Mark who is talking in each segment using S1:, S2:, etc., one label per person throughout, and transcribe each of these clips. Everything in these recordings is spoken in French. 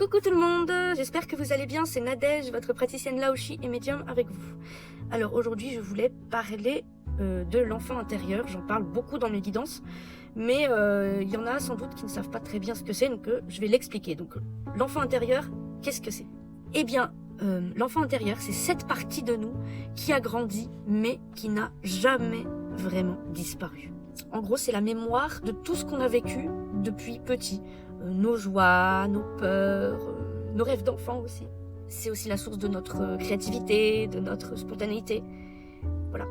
S1: Coucou tout le monde, j'espère que vous allez bien, c'est Nadège, votre praticienne Laoshi et médium avec vous. Alors aujourd'hui je voulais parler de l'enfant intérieur, j'en parle beaucoup dans mes guidances, mais il y en a sans doute qui ne savent pas très bien ce que c'est, donc je vais l'expliquer. Donc l'enfant intérieur, qu'est-ce que c'est? Eh bien, l'enfant intérieur, c'est cette partie de nous qui a grandi, mais qui n'a jamais vraiment disparu. En gros, c'est la mémoire de tout ce qu'on a vécu depuis petit. Nos joies, nos peurs, nos rêves d'enfant aussi. C'est aussi la source de notre créativité, de notre spontanéité. Voilà.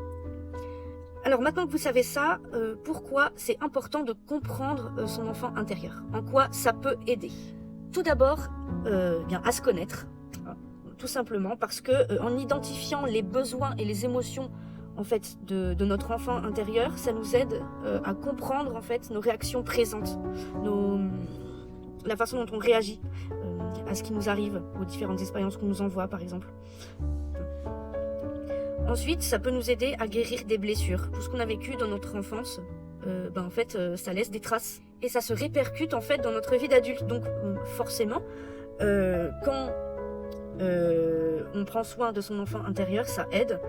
S1: Alors maintenant que vous savez ça, pourquoi c'est important de comprendre son enfant intérieur? En quoi ça peut aider? Tout d'abord, bien à se connaître, hein, tout simplement parce que en identifiant les besoins et les émotions en fait de notre enfant intérieur, ça nous aide à comprendre en fait nos réactions présentes, la façon dont on réagit à ce qui nous arrive, aux différentes expériences qu'on nous envoie par exemple. Ensuite, ça peut nous aider à guérir des blessures. Tout ce qu'on a vécu dans notre enfance, en fait, ça laisse des traces. Et ça se répercute en fait dans notre vie d'adulte. Donc forcément, quand on prend soin de son enfant intérieur, ça aide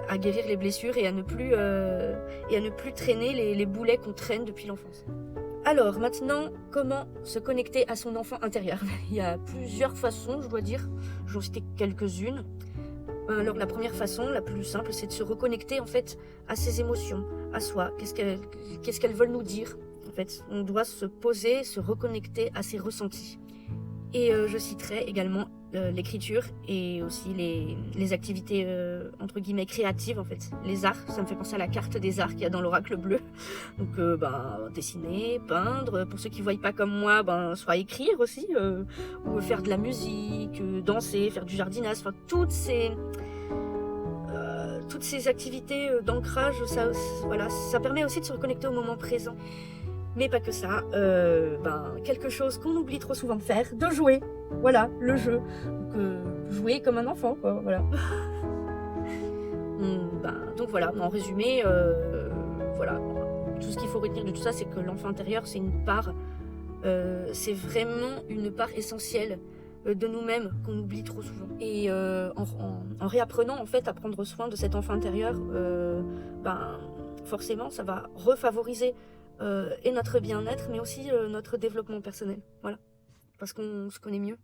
S1: à guérir les blessures et à ne plus traîner les boulets qu'on traîne depuis l'enfance. Alors maintenant, comment se connecter à son enfant intérieur? Il y a plusieurs façons, je dois dire. Je vais en citer quelques-unes. Alors la première façon, la plus simple, c'est de se reconnecter en fait à ses émotions, à soi. Qu'est-ce qu'elles veulent nous dire? En fait, on doit se poser, se reconnecter à ses ressentis. Et je citerai également l'écriture et aussi les activités entre guillemets créatives en fait. Les arts, ça me fait penser à la carte des arts qu'il y a dans l'oracle bleu. Donc dessiner, peindre, pour ceux qui ne voient pas comme moi, soit écrire aussi, ou faire de la musique, danser, faire du jardinage, enfin toutes ces activités d'ancrage, ça permet aussi de se reconnecter au moment présent. Mais pas que ça, quelque chose qu'on oublie trop souvent de faire, de jouer, voilà, le jeu, donc jouer comme un enfant, quoi, voilà. Donc voilà, en résumé, voilà, tout ce qu'il faut retenir de tout ça, c'est que l'enfant intérieur, c'est une part, c'est vraiment une part essentielle de nous-mêmes qu'on oublie trop souvent. Et en réapprenant en fait à prendre soin de cet enfant intérieur, forcément, ça va refavoriser et notre bien-être, mais aussi notre développement personnel, voilà, parce qu'on se connaît mieux.